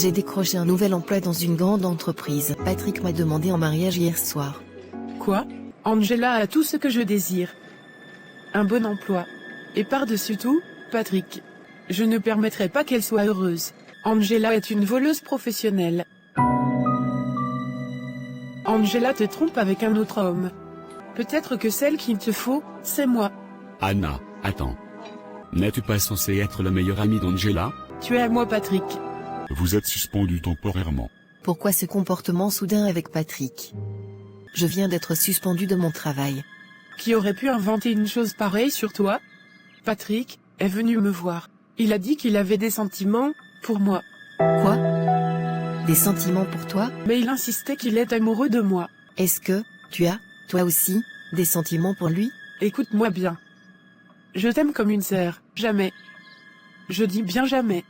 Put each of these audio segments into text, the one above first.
J'ai décroché un nouvel emploi dans une grande entreprise. Patrick m'a demandé en mariage hier soir. Quoi? Angela a tout ce que je désire. Un bon emploi. Et par-dessus tout, Patrick. Je ne permettrai pas qu'elle soit heureuse. Angela est une voleuse professionnelle. Angela te trompe avec un autre homme. Peut-être que celle qu'il te faut, c'est moi. Anna, attends. N'es-tu pas censé être la meilleure amie d'Angela? Tu es à moi, Patrick. Vous êtes suspendu temporairement. Pourquoi ce comportement soudain avec Patrick? Je viens d'être suspendu de mon travail. Qui aurait pu inventer une chose pareille sur toi? Patrick est venu me voir. Il a dit qu'il avait des sentiments pour moi. Quoi? Des sentiments pour toi? Mais il insistait qu'il est amoureux de moi. Est-ce que, tu as, toi aussi, des sentiments pour lui? Écoute-moi bien. Je t'aime comme une sœur, jamais. Je dis bien jamais.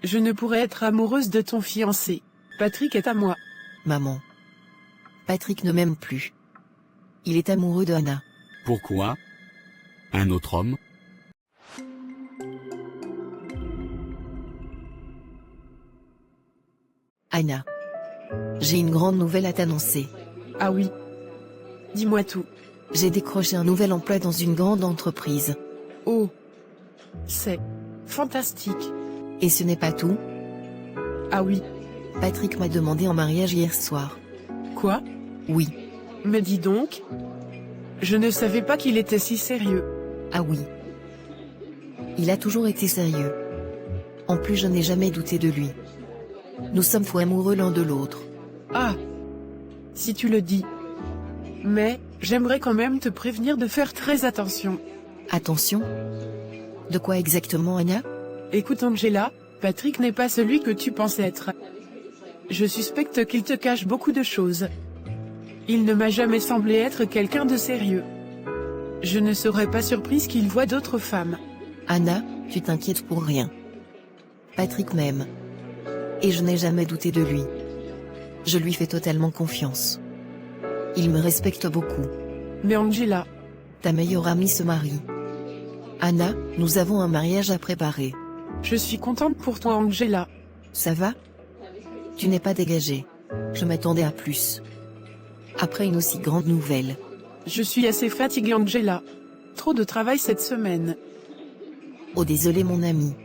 Je ne pourrais être amoureuse de ton fiancé. Patrick est à moi. Maman. Patrick ne m'aime plus. Il est amoureux de Anna. Pourquoi? Un autre homme? Anna. J'ai une grande nouvelle à t'annoncer. Ah oui. Dis-moi tout. J'ai décroché un nouvel emploi dans une grande entreprise. Oh. C'est fantastique. Et ce n'est pas tout. Ah oui. Patrick m'a demandé en mariage hier soir. Quoi? Oui. Mais dis donc. Je ne savais pas qu'il était si sérieux. Ah oui. Il a toujours été sérieux. En plus, je n'ai jamais douté de lui. Nous sommes fous amoureux l'un de l'autre. Ah. Si tu le dis. Mais, j'aimerais quand même te prévenir de faire très attention. Attention. De quoi exactement, Anna? Écoute Angela, Patrick n'est pas celui que tu penses être. Je suspecte qu'il te cache beaucoup de choses. Il ne m'a jamais semblé être quelqu'un de sérieux. Je ne serais pas surprise qu'il voie d'autres femmes. Anna, tu t'inquiètes pour rien. Patrick m'aime. Et je n'ai jamais douté de lui. Je lui fais totalement confiance. Il me respecte beaucoup. Mais Angela, Ta meilleure amie se marie. Anna, nous avons un mariage à préparer. je suis contente pour toi Angela. Ça va? Tu n'es pas dégagée. Je m'attendais à plus. Après une aussi grande nouvelle. Je suis assez fatiguée Angela. Trop de travail cette semaine. Oh désolé mon ami.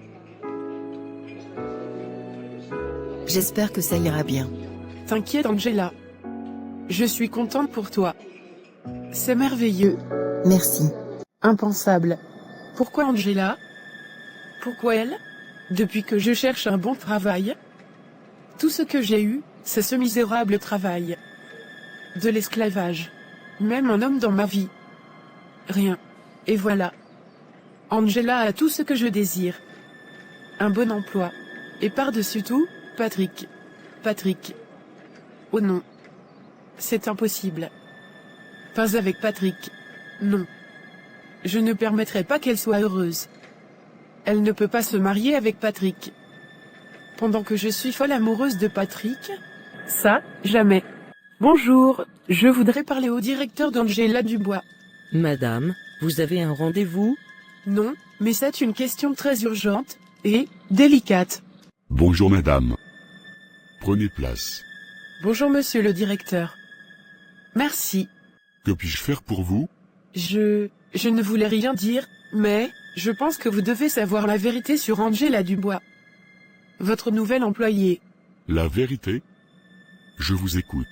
J'espère que ça ira bien. T'inquiète Angela. Je suis contente pour toi. C'est merveilleux. Merci. Impensable. Pourquoi Angela? Pourquoi elle? Depuis que je cherche un bon travail. Tout ce que j'ai eu, c'est ce misérable travail. De l'esclavage. Même un homme dans ma vie. Rien. Et voilà. Angela a tout ce que je désire. Un bon emploi. Et par-dessus tout, Patrick. Patrick. Oh non. C'est impossible. Pas avec Patrick. Non. Je ne permettrai pas qu'elle soit heureuse. Elle ne peut pas se marier avec Patrick. Pendant que je suis folle amoureuse de Patrick? Ça, jamais. Bonjour, je voudrais parler au directeur d'Angela Dubois. Madame, vous avez un rendez-vous? Non, mais c'est une question très urgente, et délicate. Bonjour madame. Prenez place. Bonjour monsieur le directeur. Merci. Que puis-je faire pour vous? Je ne voulais rien dire, mais, je pense que vous devez savoir la vérité sur Angela Dubois. Votre nouvel employé. La vérité? Je vous écoute.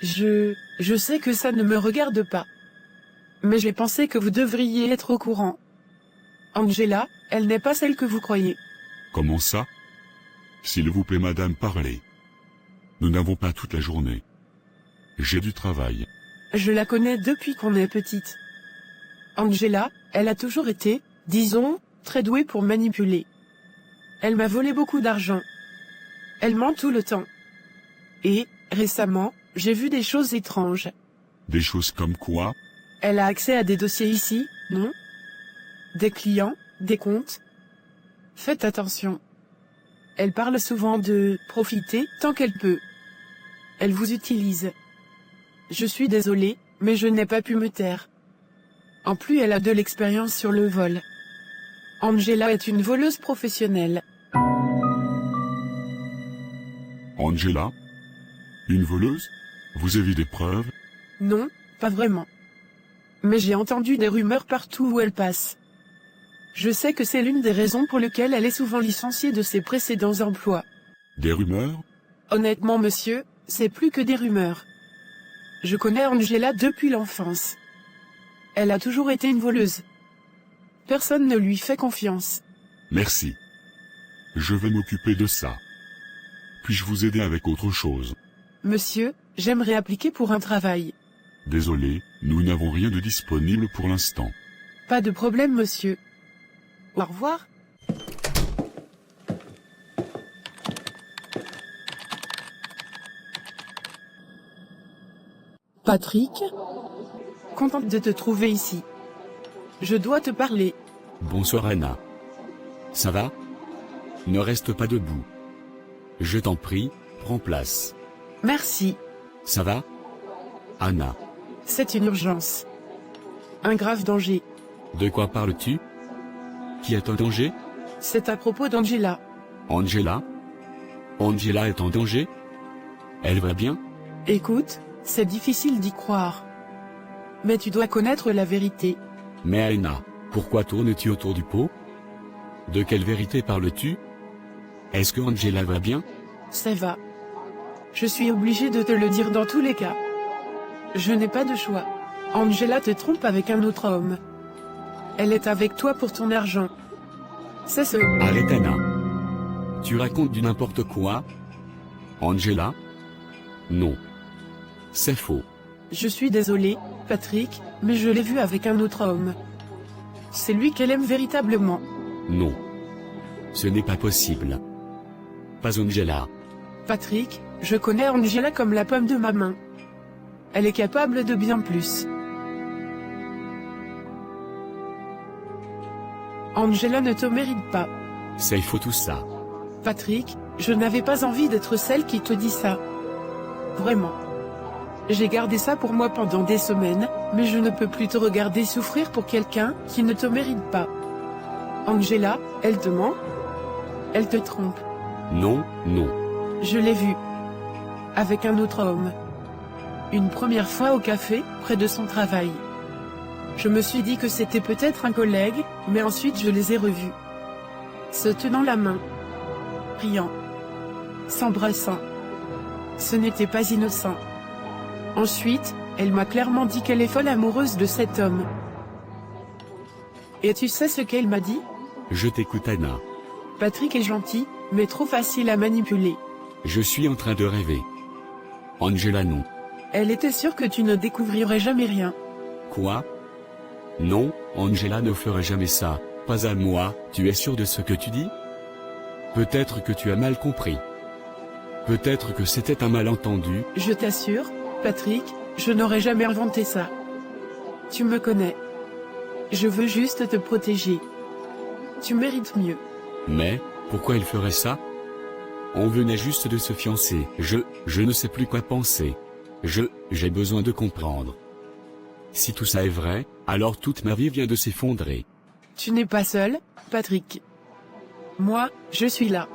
Je sais que ça ne me regarde pas. Mais j'ai pensé que vous devriez être au courant. Angela, elle n'est pas celle que vous croyez. Comment ça? S'il vous plaît madame, parlez. Nous n'avons pas toute la journée. J'ai du travail. Je la connais depuis qu'on est petite. Angela, elle a toujours été, disons, très douée pour manipuler. Elle m'a volé beaucoup d'argent. Elle ment tout le temps. Et, récemment, j'ai vu des choses étranges. Des choses comme quoi? Elle a accès à des dossiers ici, non? Des clients, des comptes. Faites attention. Elle parle souvent de profiter tant qu'elle peut. Elle vous utilise. Je suis désolée, mais je n'ai pas pu me taire. En plus, elle a de l'expérience sur le vol. Angela est une voleuse professionnelle. Angela? Une voleuse? Vous avez des preuves? Non, pas vraiment. Mais j'ai entendu des rumeurs partout où elle passe. Je sais que c'est l'une des raisons pour lesquelles elle est souvent licenciée de ses précédents emplois. Des rumeurs? Honnêtement, monsieur, c'est plus que des rumeurs. Je connais Angela depuis l'enfance. Elle a toujours été une voleuse. Personne ne lui fait confiance. Merci. Je vais m'occuper de ça. Puis-je vous aider avec autre chose? Monsieur, j'aimerais appliquer pour un travail. Désolé, nous n'avons rien de disponible pour l'instant. Pas de problème, monsieur. Au revoir. Patrick? Contente de te trouver ici. Je dois te parler. Bonsoir Anna. Ça va? Ne reste pas debout. Je t'en prie, prends place. Merci. Ça va? Anna. C'est une urgence. Un grave danger. De quoi parles-tu? Qui est en danger? C'est à propos d'Angela. Angela? Angela est en danger? Elle va bien? Écoute, c'est difficile d'y croire. Mais tu dois connaître la vérité. Mais Anna, pourquoi tournes-tu autour du pot? De quelle vérité parles-tu? Est-ce que Angela va bien? Ça va. Je suis obligé de te le dire dans tous les cas. Je n'ai pas de choix. Angela te trompe avec un autre homme. Elle est avec toi pour ton argent. C'est ce... Arrête Anna. Tu racontes du n'importe quoi? Angela? Non. C'est faux. Je suis désolé, Patrick, mais je l'ai vue avec un autre homme. C'est lui qu'elle aime véritablement. Non. Ce n'est pas possible. Pas Angela. Patrick, je connais Angela comme la paume de ma main. Elle est capable de bien plus. Angela ne te mérite pas. C'est faux tout ça. Patrick, je n'avais pas envie d'être celle qui te dit ça. Vraiment. J'ai gardé ça pour moi pendant des semaines, mais je ne peux plus te regarder souffrir pour quelqu'un qui ne te mérite pas. Angela, elle te ment? Elle te trompe. Non, non. Je l'ai vue. Avec un autre homme. Une première fois au café, près de son travail. Je me suis dit que c'était peut-être un collègue, mais ensuite je les ai revus. Se tenant la main. Riant. S'embrassant. Ce n'était pas innocent. Ensuite, elle m'a clairement dit qu'elle est folle amoureuse de cet homme. Et tu sais ce qu'elle m'a dit? Je t'écoute Anna. Patrick est gentil, mais trop facile à manipuler. Je suis en train de rêver. Angela non. Elle était sûre que tu ne découvrirais jamais rien. Quoi? Non, Angela ne ferait jamais ça, pas à moi, tu es sûr de ce que tu dis? Peut-être que tu as mal compris. Peut-être que c'était un malentendu. Je t'assure, Patrick, je n'aurais jamais inventé ça. Tu me connais. Je veux juste te protéger. Tu mérites mieux. Mais, pourquoi il ferait ça? On venait juste de se fiancer. Je ne sais plus quoi penser. J'ai besoin de comprendre. Si tout ça est vrai, alors toute ma vie vient de s'effondrer. Tu n'es pas seul, Patrick. Moi, je suis là.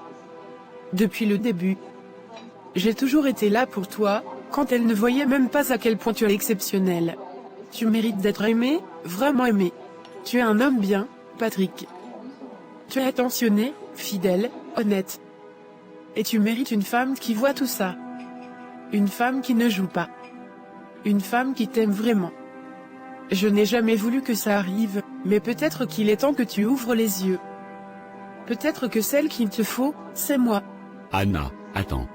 Depuis le début. J'ai toujours été là pour toi, quand elle ne voyait même pas à quel point tu es exceptionnel. Tu mérites d'être aimé, vraiment aimé. Tu es un homme bien, Patrick. Tu es attentionné, fidèle, honnête. Et tu mérites une femme qui voit tout ça. Une femme qui ne joue pas. Une femme qui t'aime vraiment. Je n'ai jamais voulu que ça arrive, mais peut-être qu'il est temps que tu ouvres les yeux. Peut-être que celle qu'il te faut, c'est moi. Anna, attends.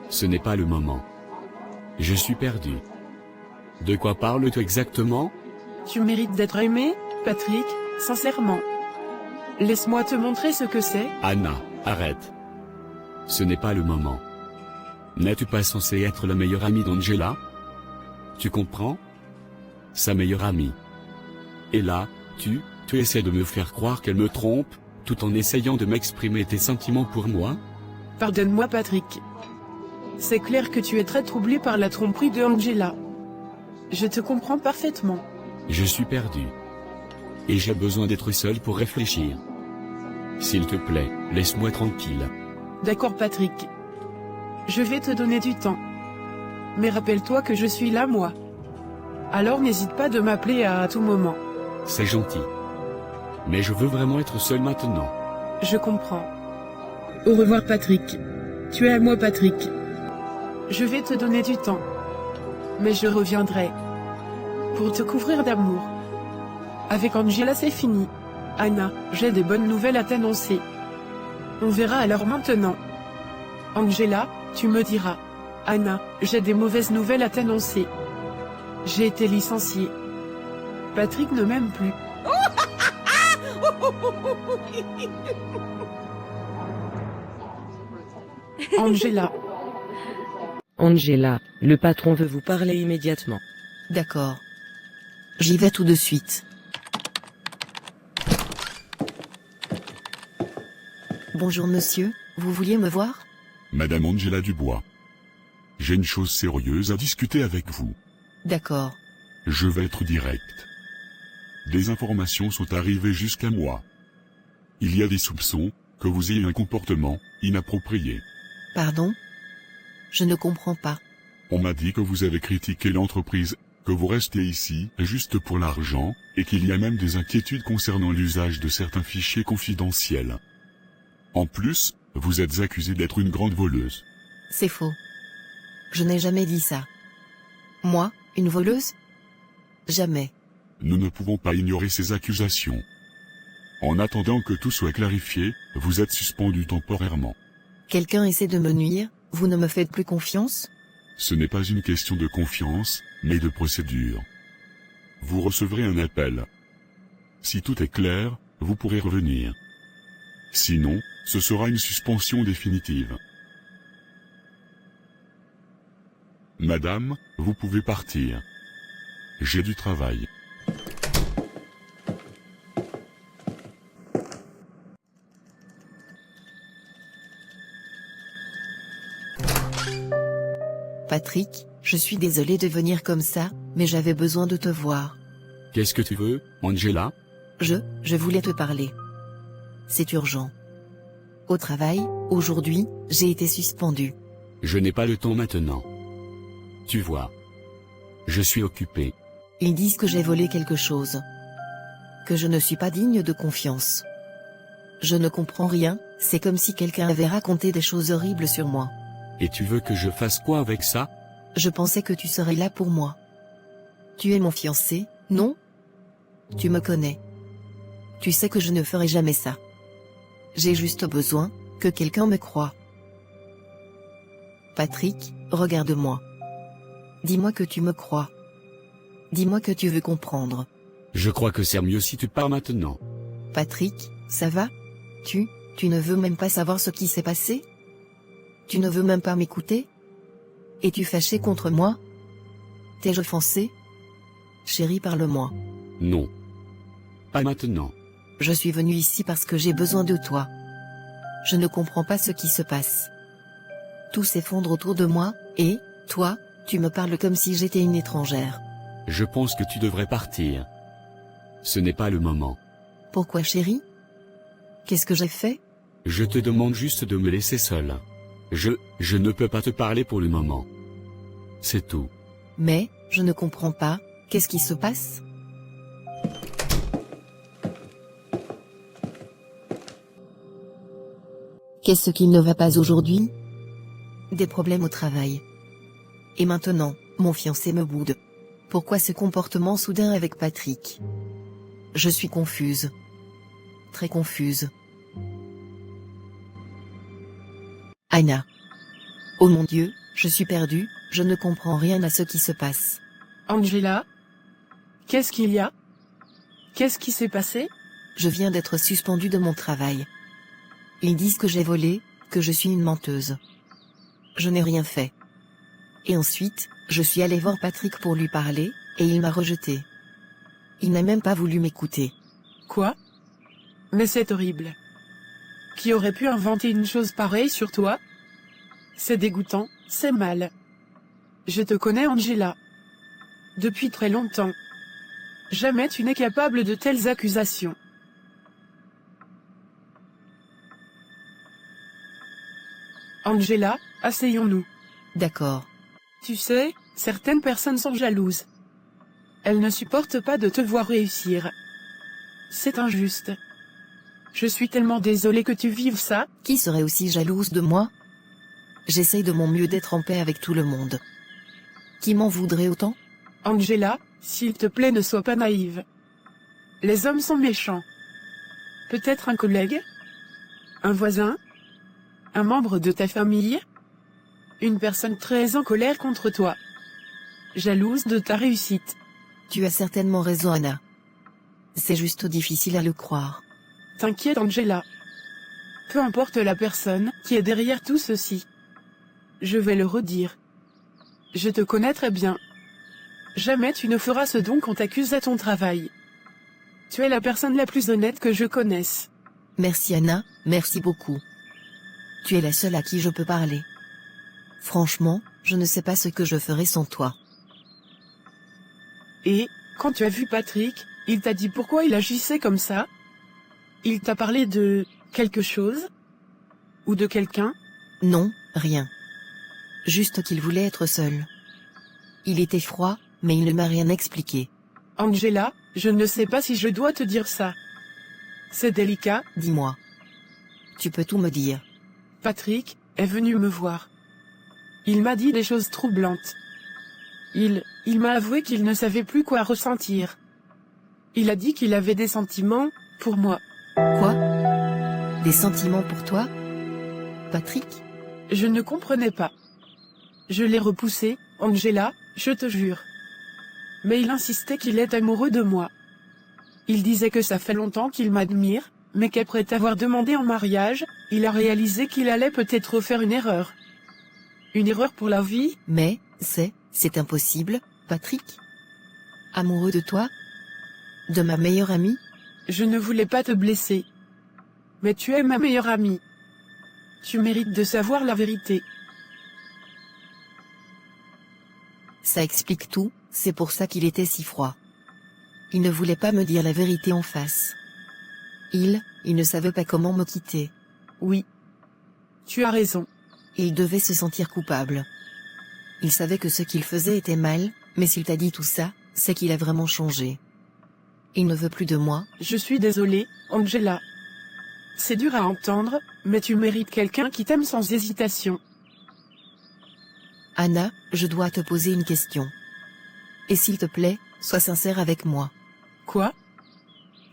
Ce n'est pas le moment. Je suis perdu. De quoi parles-tu exactement? Tu mérites d'être aimé, Patrick, sincèrement. Laisse-moi te montrer ce que c'est. Anna, arrête. Ce n'est pas le moment. N'es-tu pas censé être la meilleure amie d'Angela? Tu comprends? Sa meilleure amie. Et là, tu essaies de me faire croire qu'elle me trompe, tout en essayant de m'exprimer tes sentiments pour moi? Pardonne-moi, Patrick. C'est clair que tu es très troublé par la tromperie de Angela. Je te comprends parfaitement. Je suis perdu. Et j'ai besoin d'être seul pour réfléchir. S'il te plaît, laisse-moi tranquille. D'accord, Patrick. Je vais te donner du temps. Mais rappelle-toi que je suis là moi. Alors n'hésite pas de m'appeler à tout moment. C'est gentil. Mais je veux vraiment être seul maintenant. Je comprends. Au revoir Patrick. Tu es à moi Patrick. Je vais te donner du temps. Mais je reviendrai. Pour te couvrir d'amour. Avec Angela c'est fini. Anna, j'ai des bonnes nouvelles à t'annoncer. On verra alors maintenant. Angela, tu me diras. Anna, j'ai des mauvaises nouvelles à t'annoncer. J'ai été licenciée. Patrick ne m'aime plus. Angela. Angela, le patron veut vous parler immédiatement. D'accord. J'y vais tout de suite. Bonjour monsieur, vous vouliez me voir? Madame Angela Dubois. J'ai une chose sérieuse à discuter avec vous. D'accord. Je vais être direct. Des informations sont arrivées jusqu'à moi. Il y a des soupçons que vous ayez un comportement inapproprié. Pardon? Je ne comprends pas. On m'a dit que vous avez critiqué l'entreprise, que vous restez ici juste pour l'argent, et qu'il y a même des inquiétudes concernant l'usage de certains fichiers confidentiels. En plus, vous êtes accusée d'être une grande voleuse. C'est faux. Je n'ai jamais dit ça. Moi, une voleuse? Jamais. Nous ne pouvons pas ignorer ces accusations. En attendant que tout soit clarifié, vous êtes suspendu temporairement. Quelqu'un essaie de me nuire, vous ne me faites plus confiance? Ce n'est pas une question de confiance, mais de procédure. Vous recevrez un appel. Si tout est clair, vous pourrez revenir. Sinon, ce sera une suspension définitive. Madame, vous pouvez partir. J'ai du travail. Patrick, je suis désolée de venir comme ça, mais j'avais besoin de te voir. Qu'est-ce que tu veux, Angela? Je voulais te parler. C'est urgent. Au travail, aujourd'hui, j'ai été suspendue. Je n'ai pas le temps maintenant. Tu vois. Je suis occupé. Ils disent que j'ai volé quelque chose. Que je ne suis pas digne de confiance. Je ne comprends rien, c'est comme si quelqu'un avait raconté des choses horribles sur moi. Et tu veux que je fasse quoi avec ça? Je pensais que tu serais là pour moi. Tu es mon fiancé, non? Tu me connais. Tu sais que je ne ferai jamais ça. J'ai juste besoin que quelqu'un me croie. Patrick, regarde-moi. Dis-moi que tu me crois. Dis-moi que tu veux comprendre. Je crois que c'est mieux si tu pars maintenant. Patrick, ça va? Tu ne veux même pas savoir ce qui s'est passé? Tu ne veux même pas m'écouter? Es-tu fâché contre moi? T'ai-je offensé? Chérie, parle-moi. Non. Pas maintenant. Je suis venu ici parce que j'ai besoin de toi. Je ne comprends pas ce qui se passe. Tout s'effondre autour de moi, et, toi, tu me parles comme si j'étais une étrangère. Je pense que tu devrais partir. Ce n'est pas le moment. Pourquoi chérie? Qu'est-ce que j'ai fait? Je te demande juste de me laisser seul. Je ne peux pas te parler pour le moment. C'est tout. Mais, je ne comprends pas, qu'est-ce qui se passe? Qu'est-ce qui ne va pas aujourd'hui? Des problèmes au travail. Et maintenant, mon fiancé me boude. Pourquoi ce comportement soudain avec Patrick? Je suis confuse. Très confuse. Anna. Oh mon Dieu, je suis perdue, je ne comprends rien à ce qui se passe. Angela? Qu'est-ce qu'il y a? Qu'est-ce qui s'est passé? Je viens d'être suspendue de mon travail. Ils disent que j'ai volé, que je suis une menteuse. Je n'ai rien fait. Et ensuite, je suis allée voir Patrick pour lui parler, et il m'a rejetée. Il n'a même pas voulu m'écouter. Quoi? Mais c'est horrible. Qui aurait pu inventer une chose pareille sur toi? C'est dégoûtant, c'est mal. Je te connais Angela. Depuis très longtemps. Jamais tu n'es capable de telles accusations. Angela, asseyons-nous. D'accord. Tu sais, certaines personnes sont jalouses. Elles ne supportent pas de te voir réussir. C'est injuste. Je suis tellement désolée que tu vives ça. Qui serait aussi jalouse de moi? J'essaye de mon mieux d'être en paix avec tout le monde. Qui m'en voudrait autant? Angela, s'il te plaît, ne sois pas naïve. Les hommes sont méchants. Peut-être un collègue? Un voisin? Un membre de ta famille? Une personne très en colère contre toi. Jalouse de ta réussite. Tu as certainement raison, Anna. C'est juste difficile à le croire. T'inquiète, Angela. Peu importe la personne qui est derrière tout ceci. Je vais le redire. Je te connais très bien. Jamais tu ne feras ce dont on t'accuse à ton travail. Tu es la personne la plus honnête que je connaisse. Merci Anna, merci beaucoup. Tu es la seule à qui je peux parler. Franchement, je ne sais pas ce que je ferais sans toi. Et, quand tu as vu Patrick, il t'a dit pourquoi il agissait comme ça? Il t'a parlé de quelque chose? Ou de quelqu'un? Non, rien. Juste qu'il voulait être seul. Il était froid, mais il ne m'a rien expliqué. Angela, je ne sais pas si je dois te dire ça. C'est délicat. Dis-moi. Tu peux tout me dire. Patrick est venu me voir. Il m'a dit des choses troublantes. Il m'a avoué qu'il ne savait plus quoi ressentir. Il a dit qu'il avait des sentiments pour moi. Quoi? Des sentiments pour toi? Patrick? Je ne comprenais pas. Je l'ai repoussé, Angela, je te jure. Mais il insistait qu'il est amoureux de moi. Il disait que ça fait longtemps qu'il m'admire, mais qu'après t'avoir demandé en mariage, il a réalisé qu'il allait peut-être faire une erreur. Une erreur pour la vie? Mais, c'est impossible, Patrick? Amoureux de toi? De ma meilleure amie? Je ne voulais pas te blesser. Mais tu es ma meilleure amie. Tu mérites de savoir la vérité. Ça explique tout, c'est pour ça qu'il était si froid. Il ne voulait pas me dire la vérité en face. Il ne savait pas comment me quitter. Oui. Tu as raison. Il devait se sentir coupable. Il savait que ce qu'il faisait était mal, mais s'il t'a dit tout ça, c'est qu'il a vraiment changé. Il ne veut plus de moi. Je suis désolée, Angela. C'est dur à entendre, mais tu mérites quelqu'un qui t'aime sans hésitation. Anna, je dois te poser une question. Et s'il te plaît, sois sincère avec moi. Quoi?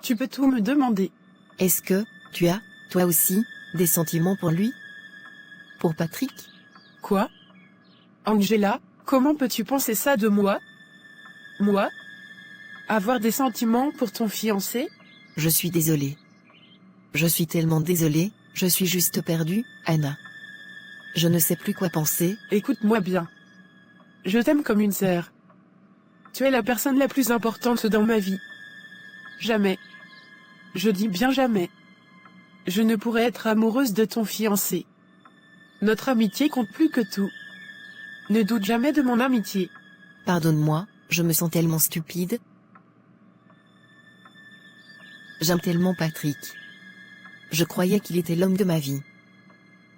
Tu peux tout me demander. Est-ce que, tu as, toi aussi, des sentiments pour lui? Pour Patrick? Quoi? Angela, comment peux-tu penser ça de moi? Moi? Avoir des sentiments pour ton fiancé? Je suis désolée. Je suis tellement désolée, je suis juste perdue, Anna. Je ne sais plus quoi penser. Écoute-moi bien. Je t'aime comme une sœur. Tu es la personne la plus importante dans ma vie. Jamais. Je dis bien jamais. Je ne pourrais être amoureuse de ton fiancé. Notre amitié compte plus que tout. Ne doute jamais de mon amitié. Pardonne-moi, je me sens tellement stupide. J'aime tellement Patrick. Je croyais qu'il était l'homme de ma vie.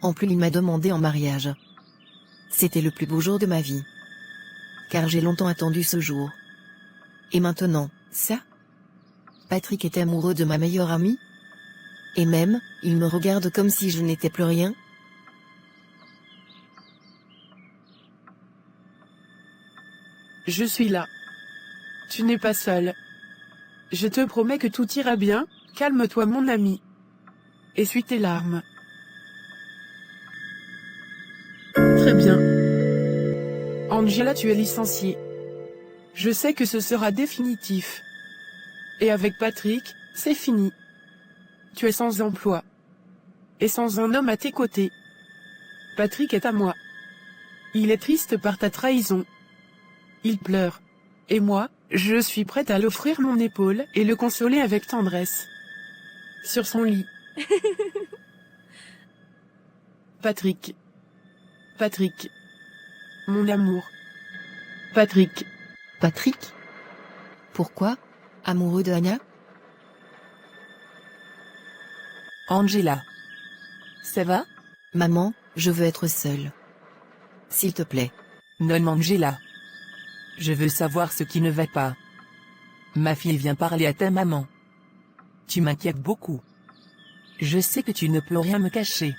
En plus, il m'a demandé en mariage. C'était le plus beau jour de ma vie. Car j'ai longtemps attendu ce jour. Et maintenant, ça? Patrick est amoureux de ma meilleure amie? Et même, il me regarde comme si je n'étais plus rien? Je suis là. Tu n'es pas seul. Je te promets que tout ira bien, calme-toi mon ami. Essuie tes larmes. Très bien. Angela, tu es licenciée. Je sais que ce sera définitif. Et avec Patrick, c'est fini. Tu es sans emploi. Et sans un homme à tes côtés. Patrick est à moi. Il est triste par ta trahison. Il pleure. Et moi, je suis prête à l'offrir mon épaule et le consoler avec tendresse. Sur son lit. Patrick. Patrick. Mon amour. Patrick. Patrick? Pourquoi? Amoureux de Anna? Angela. Ça va? Maman, Je veux être seule. S'il te plaît. Non Angela. Je veux savoir ce qui ne va pas. Ma fille vient parler à ta maman. Tu m'inquiètes beaucoup. Je sais que tu ne peux rien me cacher.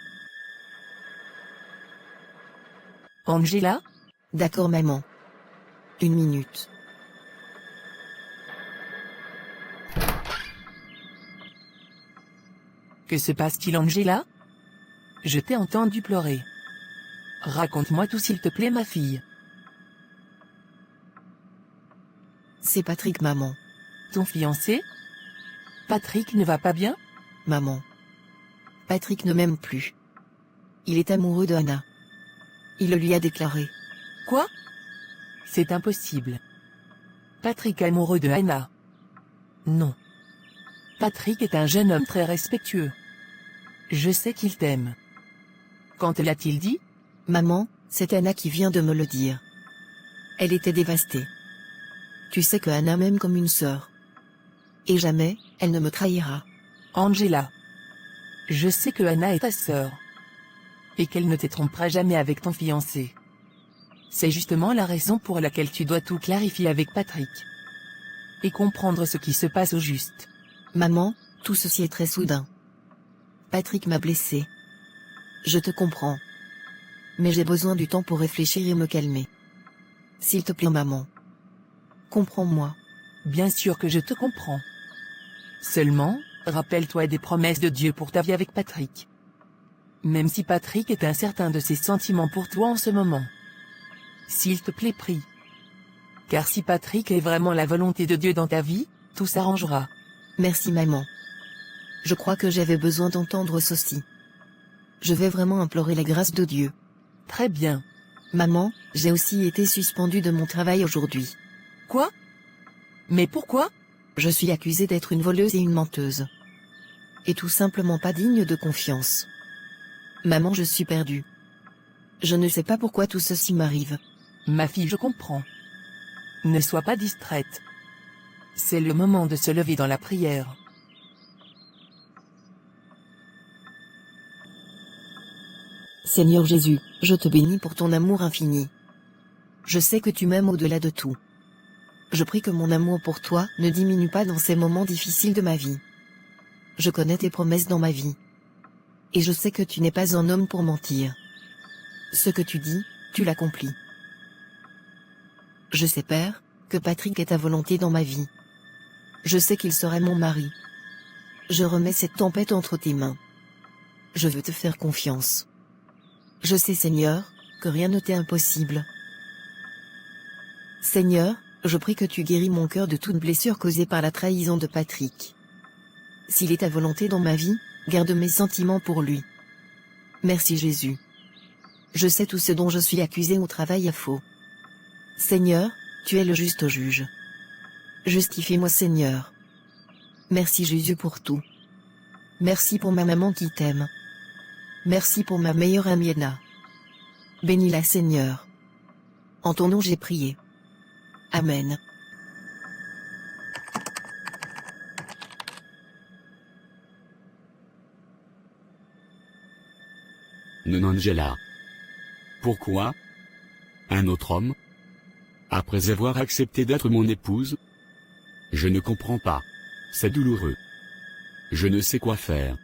Angela? D'accord maman. 1 minute. Que se passe-t-il Angela? Je t'ai entendu pleurer. Raconte-moi tout s'il te plaît ma fille. C'est Patrick maman. Ton fiancé? Patrick ne va pas bien? Maman. Patrick ne m'aime plus. Il est amoureux de Hannah. Il le lui a déclaré. Quoi? C'est impossible. Patrick amoureux de Hannah? Non. Patrick est un jeune homme très respectueux. Je sais qu'il t'aime. Quand te l'a-t-il dit? Maman, c'est Hannah qui vient de me le dire. Elle était dévastée. Tu sais que Hannah m'aime comme une sœur. Et jamais, elle ne me trahira. Angela. Je sais que Hannah est ta sœur. Et qu'elle ne te trompera jamais avec ton fiancé. C'est justement la raison pour laquelle tu dois tout clarifier avec Patrick. Et comprendre ce qui se passe au juste. Maman, tout ceci est très soudain. Patrick m'a blessée. Je te comprends. Mais j'ai besoin du temps pour réfléchir et me calmer. S'il te plaît maman. Comprends-moi. Bien sûr que je te comprends. Seulement, rappelle-toi des promesses de Dieu pour ta vie avec Patrick. Même si Patrick est incertain de ses sentiments pour toi en ce moment. S'il te plaît prie. Car si Patrick est vraiment la volonté de Dieu dans ta vie, tout s'arrangera. Merci maman. Je crois que j'avais besoin d'entendre ceci. Je vais vraiment implorer la grâce de Dieu. Très bien. Maman, j'ai aussi été suspendue de mon travail aujourd'hui. Quoi? Mais pourquoi? Je suis accusée d'être une voleuse et une menteuse. Et tout simplement pas digne de confiance. Maman, je suis perdue. Je ne sais pas pourquoi tout ceci m'arrive. Ma fille, je comprends. Ne sois pas distraite. C'est le moment de se lever dans la prière. Seigneur Jésus, je te bénis pour ton amour infini. Je sais que tu m'aimes au-delà de tout. Je prie que mon amour pour toi ne diminue pas dans ces moments difficiles de ma vie. Je connais tes promesses dans ma vie. Et je sais que tu n'es pas un homme pour mentir. Ce que tu dis, tu l'accomplis. Je sais, Père, que Patrick est ta volonté dans ma vie. Je sais qu'il sera mon mari. Je remets cette tempête entre tes mains. Je veux te faire confiance. Je sais, Seigneur, que rien ne t'est impossible. Seigneur, je prie que tu guéris mon cœur de toute blessure causée par la trahison de Patrick. S'il est ta volonté dans ma vie, garde mes sentiments pour lui. Merci Jésus. Je sais tout ce dont je suis accusé au travail est faux. Seigneur, tu es le juste juge. Justifie-moi Seigneur. Merci Jésus pour tout. Merci pour ma maman qui t'aime. Merci pour ma meilleure amie Hannah. Bénis-la Seigneur. En ton nom j'ai prié. Amen. Non Angela. Pourquoi? Un autre homme? Après avoir accepté d'être mon épouse? Je ne comprends pas. C'est douloureux. Je ne sais quoi faire.